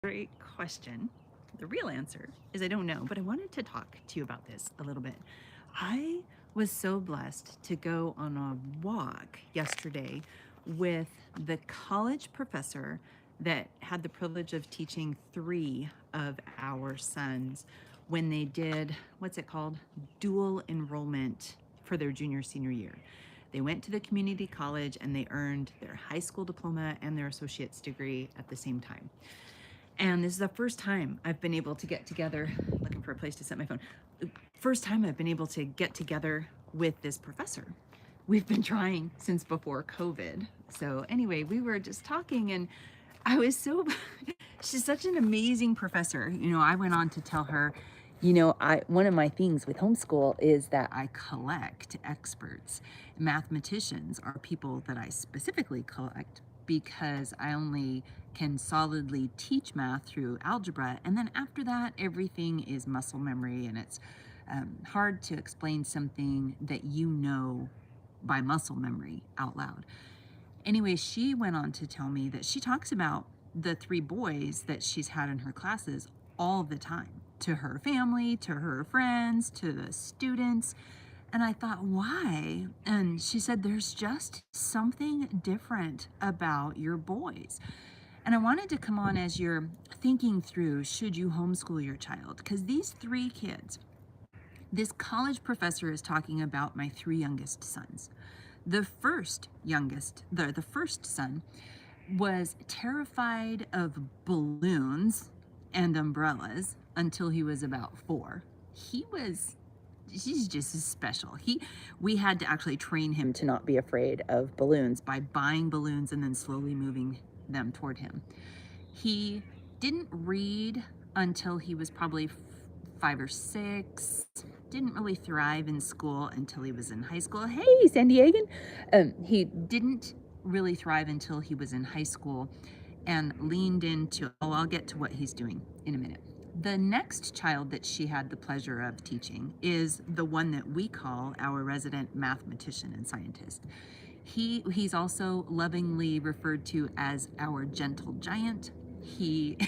Great question. The real answer is I don't know, but I wanted to talk to you about this a little bit. I was so blessed to go on a walk yesterday with the college professor that had the privilege of teaching three of our sons when they did, what's it called? Dual enrollment for their junior senior year. They went to the community college and they earned their high school diploma and their associate's degree at the same time. And this is the first time I've been able to get together, looking for a place to set my phone. First time I've been able to get together with this professor. We've been trying since before COVID. So anyway, we were just talking and I was so, she's such an amazing professor. I went on to tell her, one of my things with homeschool is that I collect experts. Mathematicians are people that I specifically collect because I only can solidly teach math through algebra. And then after that, everything is muscle memory, and it's hard to explain something that by muscle memory out loud. Anyway, she went on to tell me that she talks about the three boys that she's had in her classes all the time, to her family, to her friends, to the students. And I thought, why? And she said, there's just something different about your boys. And I wanted to come on as you're thinking through, should you homeschool your child? Because these three kids, this college professor is talking about my three youngest sons. The first son was terrified of balloons and umbrellas until he was about 4. He's just special. We had to actually train him to not be afraid of balloons by buying balloons and then slowly moving them toward him. He didn't read until he was probably 5 or 6. Didn't really thrive in school until he was in high school. Hey, San Diegan. He didn't really thrive until he was in high school and leaned into, I'll get to what he's doing in a minute. The next child that she had the pleasure of teaching is the one that we call our resident mathematician and scientist. He's also lovingly referred to as our gentle giant. He's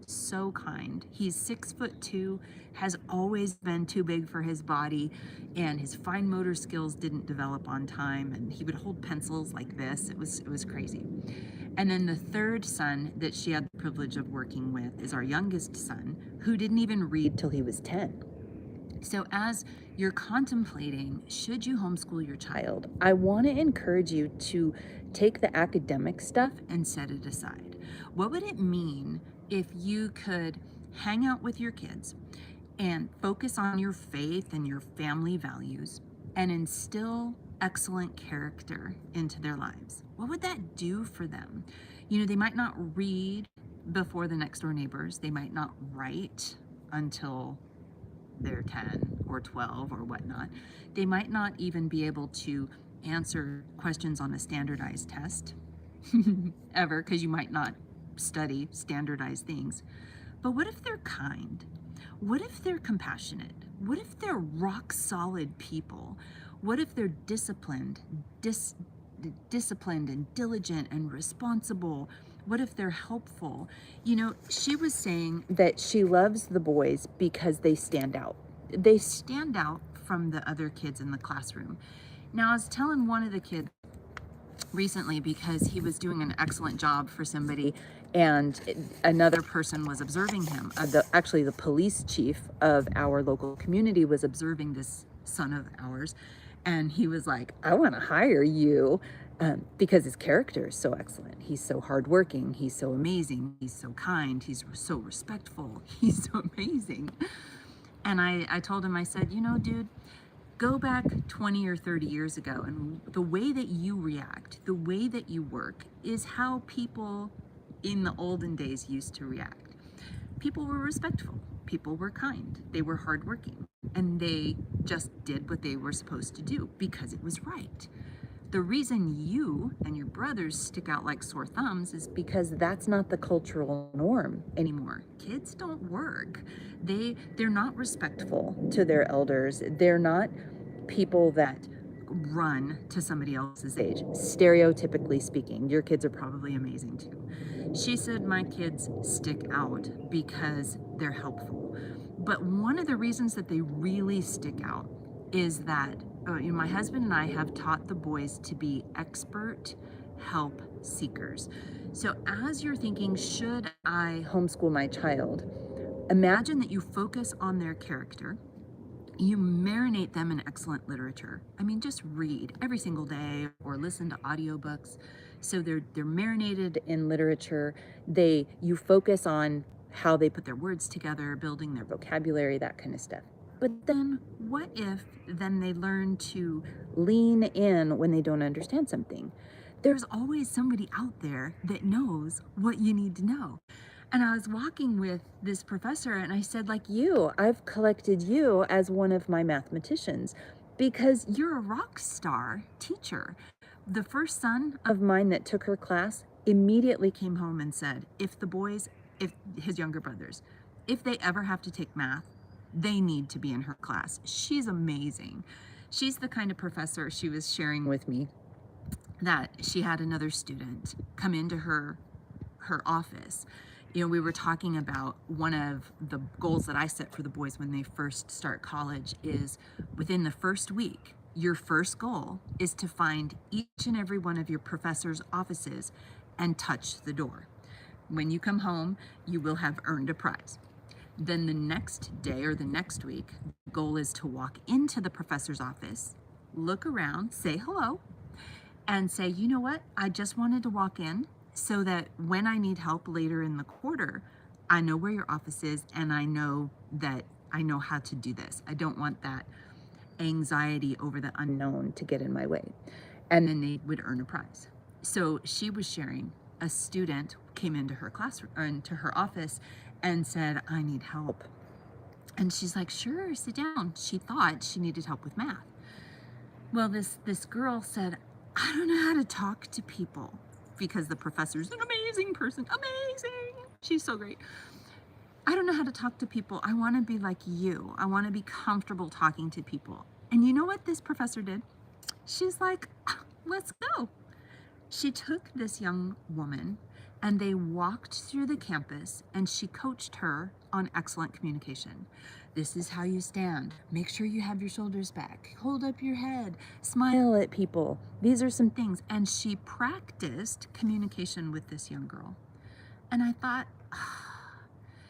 so kind. He's 6'2", has always been too big for his body, and his fine motor skills didn't develop on time, and he would hold pencils like this. It was crazy. And then the third son that she had the privilege of working with is our youngest son, who didn't even read till he was 10. So as you're contemplating, should you homeschool your child, I want to encourage you to take the academic stuff and set it aside. What would it mean if you could hang out with your kids and focus on your faith and your family values and instill excellent character into their lives? What would that do for them? They might not read before the next door neighbors. They might not write until they're 10 or 12 or whatnot. They might not even be able to answer questions on a standardized test ever, because you might not study standardized things. But what if they're kind? What if they're compassionate? What if they're rock solid people? What if they're disciplined and diligent and responsible? What if they're helpful? She was saying that she loves the boys because they stand out. They stand out from the other kids in the classroom. Now, I was telling one of the kids recently, because he was doing an excellent job for somebody and another person was observing him. Actually, the police chief of our local community was observing this son of ours, and he was like, I want to hire you because his character is so excellent. He's so hardworking. He's so amazing. He's so kind. He's so respectful. He's so amazing. And I told him, I said, dude, go back 20 or 30 years ago, and the way that you react, the way that you work is how people in the olden days used to react. People were respectful. People were kind. They were hardworking. And they just did what they were supposed to do because it was right. The reason you and your brothers stick out like sore thumbs is because that's not the cultural norm anymore. Kids don't work. They're not respectful to their elders. They're not people that run to somebody else's age, stereotypically speaking. Your kids are probably amazing too. She said, my kids stick out because they're helpful. But one of the reasons that they really stick out is that my husband and I have taught the boys to be expert help seekers. So as you're thinking, should I homeschool my child? Imagine that you focus on their character. You marinate them in excellent literature. I mean, just read every single day or listen to audiobooks. So they're marinated in literature. You focus on how they put their words together, building their vocabulary, that kind of stuff. But then what if then they learn to lean in when they don't understand something? There's always somebody out there that knows what you need to know. And I was walking with this professor and I said, like you, I've collected you as one of my mathematicians because you're a rock star teacher. The first son of mine that took her class immediately came home and said, if his younger brothers, if they ever have to take math, they need to be in her class. She's amazing. She's the kind of professor, she was sharing with me that she had another student come into her office. We were talking about one of the goals that I set for the boys when they first start college is within the first week, your first goal is to find each and every one of your professor's offices and touch the door. When you come home, you will have earned a prize. Then the next day or the next week, the goal is to walk into the professor's office, look around, say hello, and say, you know what, I just wanted to walk in so that when I need help later in the quarter, I know where your office is and I know that I know how to do this. I don't want that anxiety over the unknown to get in my way. And then they would earn a prize. So she was sharing, a student came into her classroom or into her office and said, I need help. And she's like, sure, sit down. She thought she needed help with math. Well, this girl said, I don't know how to talk to people, because the professor's an amazing person, amazing. She's so great. I don't know how to talk to people. I want to be like you. I want to be comfortable talking to people. And you know what this professor did? She's like, let's go. She took this young woman and they walked through the campus and she coached her on excellent communication. This is how you stand. Make sure you have your shoulders back. Hold up your head. Smile at people. These are some things. And she practiced communication with this young girl. And I thought,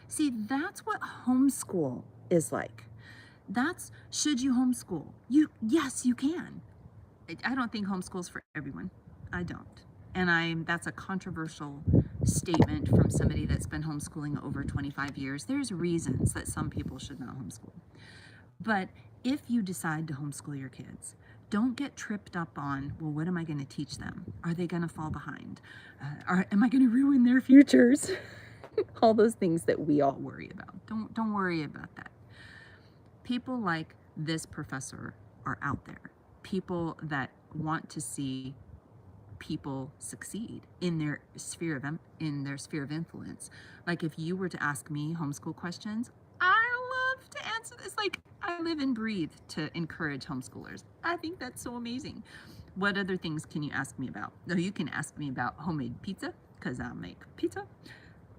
see, that's what homeschool is like. Should you homeschool? Yes, you can. I don't think homeschool's for everyone. I don't. And that's a controversial statement from somebody that's been homeschooling over 25 years. There's reasons that some people should not homeschool. But if you decide to homeschool your kids, don't get tripped up on, well, what am I going to teach them? Are they going to fall behind? Am I going to ruin their futures? All those things that we all worry about. Don't worry about that. People like this professor are out there. People that want to see people succeed in their sphere of influence. Like if you were to ask me homeschool questions, I love to answer this. Like I live and breathe to encourage homeschoolers. I think that's so amazing. What other things can you ask me about? No, you can ask me about homemade pizza, because I'll make pizza,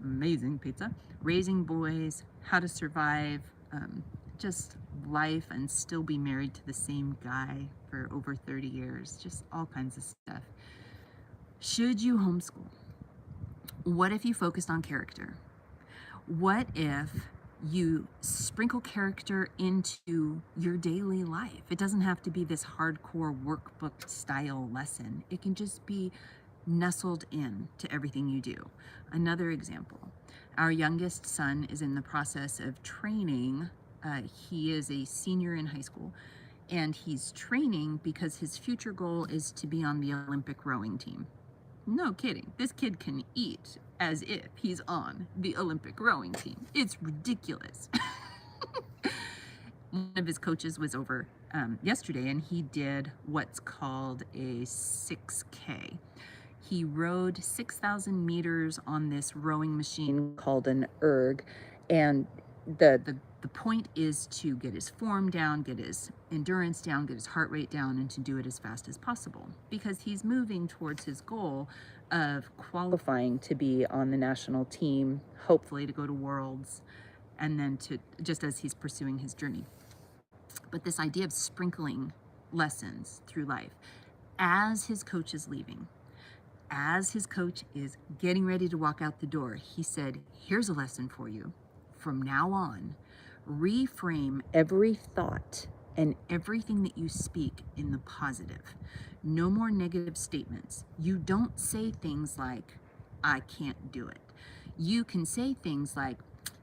amazing pizza, raising boys, how to survive, just life and still be married to the same guy for over 30 years, just all kinds of stuff. Should you homeschool? What if you focused on character? What if you sprinkle character into your daily life? It doesn't have to be this hardcore workbook style lesson. It can just be nestled in to everything you do. Another example, our youngest son is in the process of training. He is a senior in high school, and he's training because his future goal is to be on the Olympic rowing team. No kidding. This kid can eat as if he's on the Olympic rowing team. It's ridiculous. One of his coaches was over yesterday, and he did what's called a 6K. He rowed 6,000 meters on this rowing machine called an erg, and the The point is to get his form down, get his endurance down, get his heart rate down, and to do it as fast as possible, because he's moving towards his goal of qualifying to be on the national team, hopefully to go to Worlds, and then to, just as he's pursuing his journey. But this idea of sprinkling lessons through life as his coach is leaving, as his coach is getting ready to walk out the door, he said, here's a lesson for you. From now on, reframe every thought and everything that you speak in the positive. No more negative statements. You don't say things like, I can't do it. You can say things like,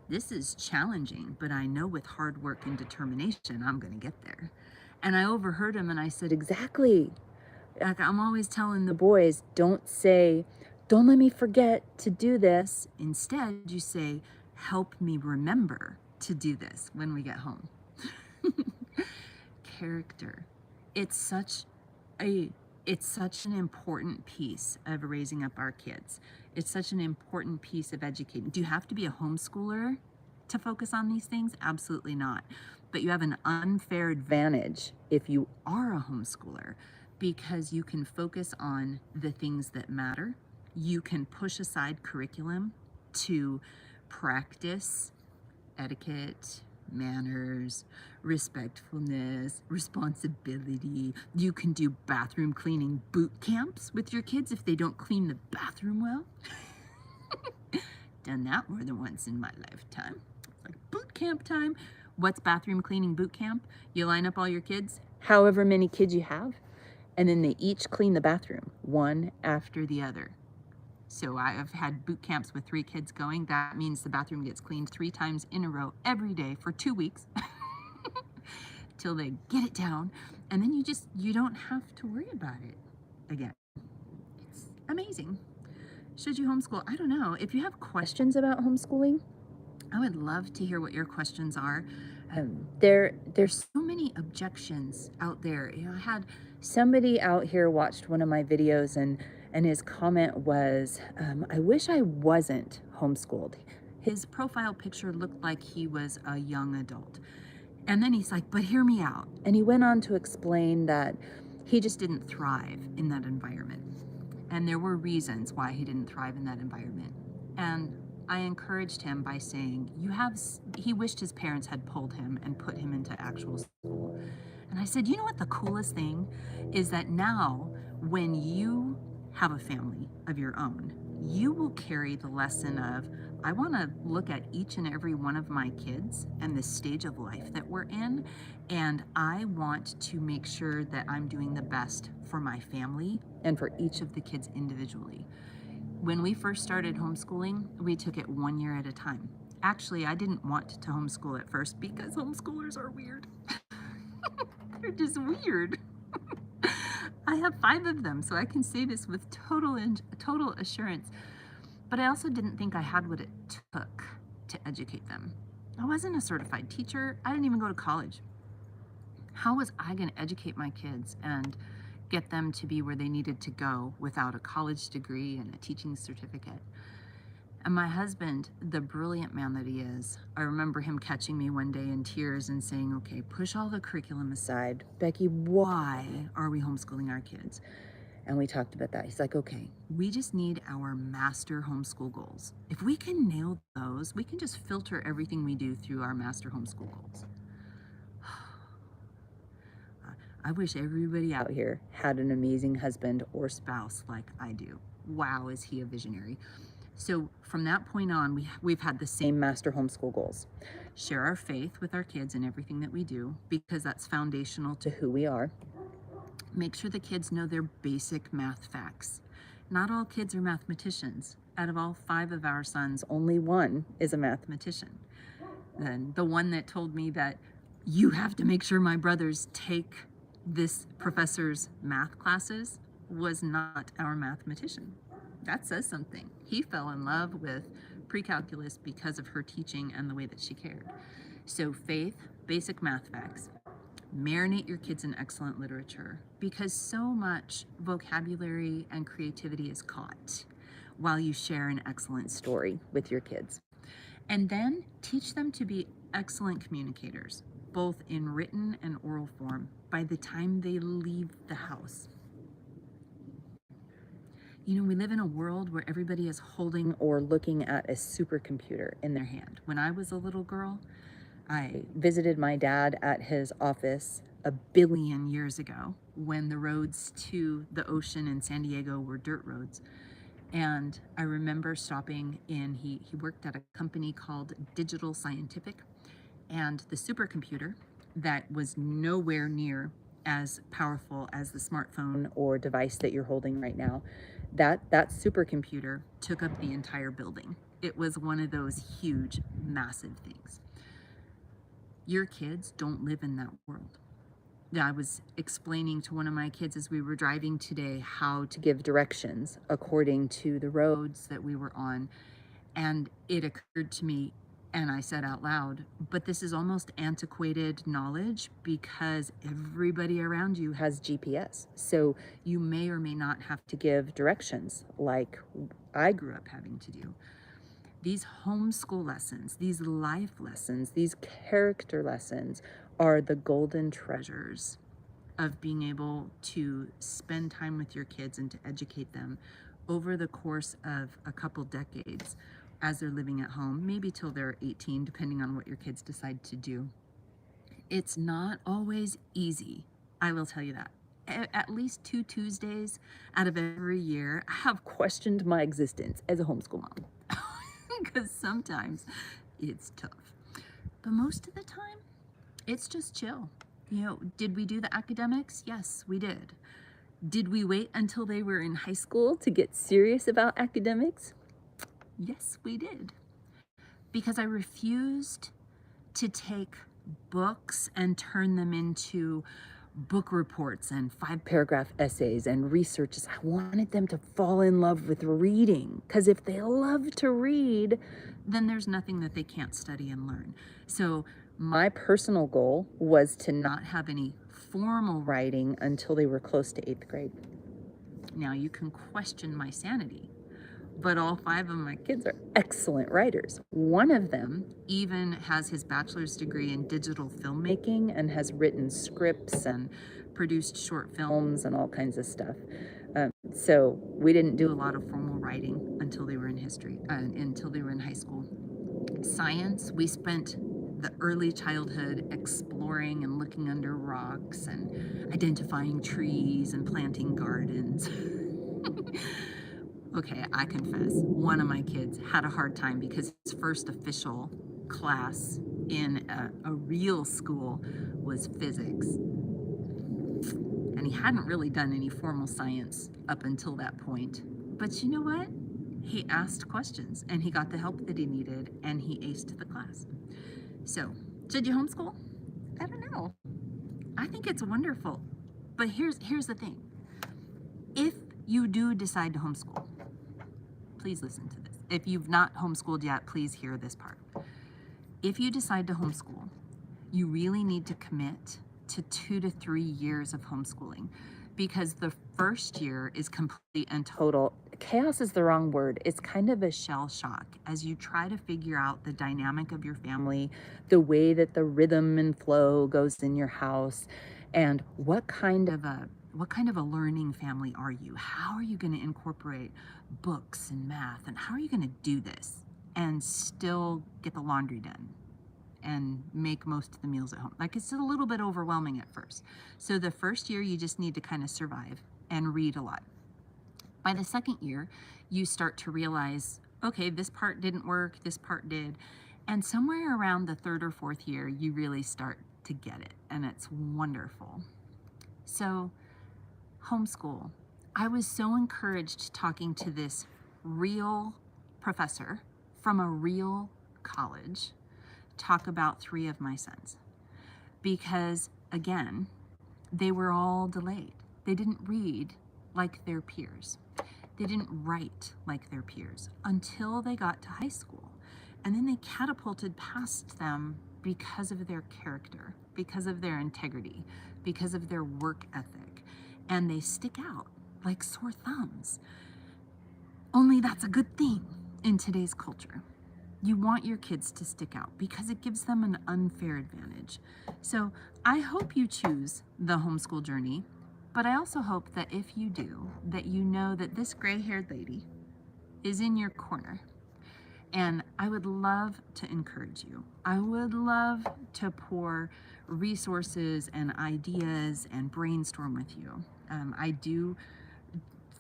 this is challenging, but I know with hard work and determination, I'm going to get there. And I overheard him and I said, exactly. Like, I'm always telling the boys, don't say, don't let me forget to do this. Instead, you say, help me remember to do this when we get home. Character. It's such an important piece of raising up our kids. It's such an important piece of educating. Do you have to be a homeschooler to focus on these things? Absolutely not. But you have an unfair advantage if you are a homeschooler, because you can focus on the things that matter. You can push aside curriculum to practice etiquette, manners, respectfulness, responsibility. You can do bathroom cleaning boot camps with your kids if they don't clean the bathroom well. Done that more than once in my lifetime. It's like boot camp time. What's bathroom cleaning boot camp? You line up all your kids, however many kids you have, and then they each clean the bathroom, one after the other. So I've had boot camps with 3 kids going. That means the bathroom gets cleaned 3 times in a row every day for 2 weeks till they get it down. And then you don't have to worry about it again. It's amazing. Should you homeschool? I don't know. If you have questions about homeschooling, I would love to hear what your questions are. There's so many objections out there. You know, I had somebody out here watched one of my videos, and his comment was, I wish I wasn't homeschooled. His profile picture looked like he was a young adult. And then he's like, but hear me out. And he went on to explain that he just didn't thrive in that environment. And there were reasons why he didn't thrive in that environment. And I encouraged him by saying, he wished his parents had pulled him and put him into actual school. And I said, you know what the coolest thing is, that now when you have a family of your own, you will carry the lesson of, I want to look at each and every one of my kids and the stage of life that we're in, and I want to make sure that I'm doing the best for my family and for each of the kids individually. When we first started homeschooling, we took it 1 year at a time. Actually, I didn't want to homeschool at first because homeschoolers are weird. They're just weird. I have 5 of them, so I can say this with total assurance. But I also didn't think I had what it took to educate them. I wasn't a certified teacher. I didn't even go to college. How was I going to educate my kids and get them to be where they needed to go without a college degree and a teaching certificate? And my husband, the brilliant man that he is, I remember him catching me one day in tears and saying, okay, push all the curriculum aside. Bekki, why are we homeschooling our kids? And we talked about that. He's like, okay, we just need our master homeschool goals. If we can nail those, we can just filter everything we do through our master homeschool goals. I wish everybody out here had an amazing husband or spouse like I do. Wow, is he a visionary. So from that point on, we've had the same master homeschool goals. Share our faith with our kids in everything that we do, because that's foundational to who we are. Make sure the kids know their basic math facts. Not all kids are mathematicians. Out of all 5 of our sons, only 1 is a mathematician. Then the one that told me that you have to make sure my brothers take this professor's math classes was not our mathematician. That says something. He fell in love with pre-calculus because of her teaching and the way that she cared. So faith, basic math facts. Marinate your kids in excellent literature, because so much vocabulary and creativity is caught while you share an excellent story with your kids. And then teach them to be excellent communicators, both in written and oral form, by the time they leave the house. You know, we live in a world where everybody is holding or looking at a supercomputer in their hand. When I was a little girl, I visited my dad at his office a billion years ago when the roads to the ocean in San Diego were dirt roads. And I remember stopping in, he worked at a company called Digital Scientific, and the supercomputer that was nowhere near as powerful as the smartphone or device that you're holding right now, that supercomputer took up the entire building. It was one of those huge, massive things. Your kids don't live in that world. I was explaining to one of my kids as we were driving today how to give directions according to the roads that we were on. And it occurred to me, and I said out loud, but this is almost antiquated knowledge because everybody around you has GPS. So you may or may not have to give directions like I grew up having to do. These homeschool lessons, these life lessons, these character lessons are the golden treasures of being able to spend time with your kids and to educate them over the course of a couple decades as they're living at home, maybe till they're 18, depending on what your kids decide to do. It's not always easy, I will tell you that. At least 2 Tuesdays out of every year, I have questioned my existence as a homeschool mom because sometimes it's tough. But most of the time, it's just chill. You know, did we do the academics? Yes, we did. Did we wait until they were in high school to get serious about academics? Yes, we did. Because I refused to take books and turn them into book reports and 5-paragraph essays and researches. I wanted them to fall in love with reading, because if they love to read, then there's nothing that they can't study and learn. So my personal goal was to not have any formal writing until they were close to 8th grade. Now you can question my sanity, but all 5 of my kids are excellent writers. One of them even has his bachelor's degree in digital filmmaking and has written scripts and produced short films and all kinds of stuff. So we didn't do a lot of formal writing until they were in until they were in high school. Science, we spent the early childhood exploring and looking under rocks and identifying trees and planting gardens. Okay, I confess, one of my kids had a hard time because his first official class in a real school was physics. And he hadn't really done any formal science up until that point. But you know what? He asked questions and he got the help that he needed and he aced the class. So, should you homeschool? I don't know. I think it's wonderful. But here's the thing. If you do decide to homeschool, please listen to this. If you've not homeschooled yet, please hear this part. If you decide to homeschool, you really need to commit to 2 to 3 years of homeschooling, because the first year is complete and total chaos is the wrong word. It's kind of a shell shock as you try to figure out the dynamic of your family, the way that the rhythm and flow goes in your house, and what kind of a learning family are you? How are you going to incorporate books and math, and how are you going to do this and still get the laundry done and make most of the meals at home? Like, it's a little bit overwhelming at first. So the first year you just need to kind of survive and read a lot. By the second year, you start to realize, okay, this part didn't work, this part did. And somewhere around the 3rd or 4th year, you really start to get it, and it's wonderful. So, homeschool. I was so encouraged talking to this real professor from a real college talk about 3 of my sons, because again, they were all delayed. They didn't read like their peers. They didn't write like their peers until they got to high school. And then they catapulted past them because of their character, because of their integrity, because of their work ethic. And they stick out like sore thumbs. Only that's a good thing in today's culture. You want your kids to stick out because it gives them an unfair advantage. So I hope you choose the homeschool journey, but I also hope that if you do, that you know that this gray-haired lady is in your corner. And I would love to encourage you. I would love to pour resources and ideas and brainstorm with you. I do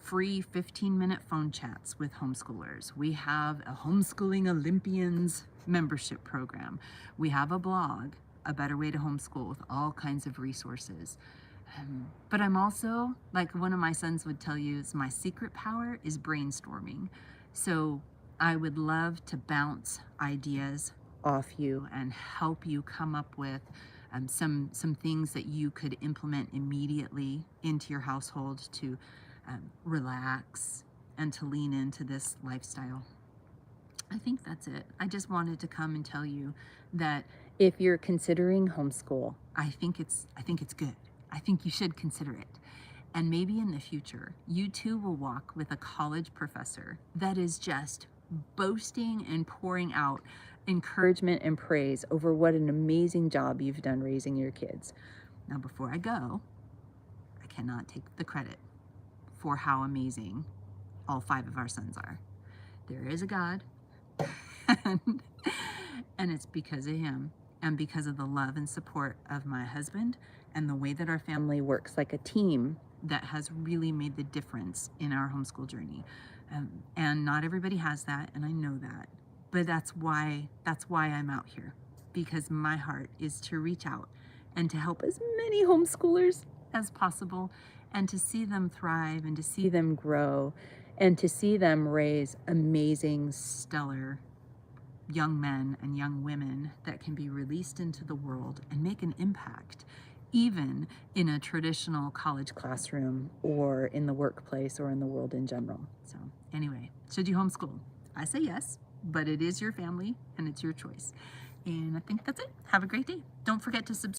free 15-minute phone chats with homeschoolers. We have a Homeschooling Olympians membership program. We have a blog, A Better Way to Homeschool, with all kinds of resources. But I'm also, like one of my sons would tell you, is my secret power is brainstorming. So I would love to bounce ideas off you and help you come up with some things that you could implement immediately into your household to relax and to lean into this lifestyle. I think that's it. I just wanted to come and tell you that if you're considering homeschool, I think it's good. I think you should consider it. And maybe in the future, you too will walk with a college professor that is just boasting and pouring out encouragement and praise over what an amazing job you've done raising your kids. Now, before I go, I cannot take the credit for how amazing all 5 of our sons are. There is a God, and it's because of him and because of the love and support of my husband and the way that our family works like a team that has really made the difference in our homeschool journey. And not everybody has that, and I know that, but that's why I'm out here, because my heart is to reach out and to help as many homeschoolers as possible, and to see them thrive and to see them grow and to see them raise amazing, stellar young men and young women that can be released into the world and make an impact, even in a traditional college classroom or in the workplace or in the world in general. So anyway, should you homeschool? I say yes, but it is your family and it's your choice. And I think that's it. Have a great day. Don't forget to subscribe.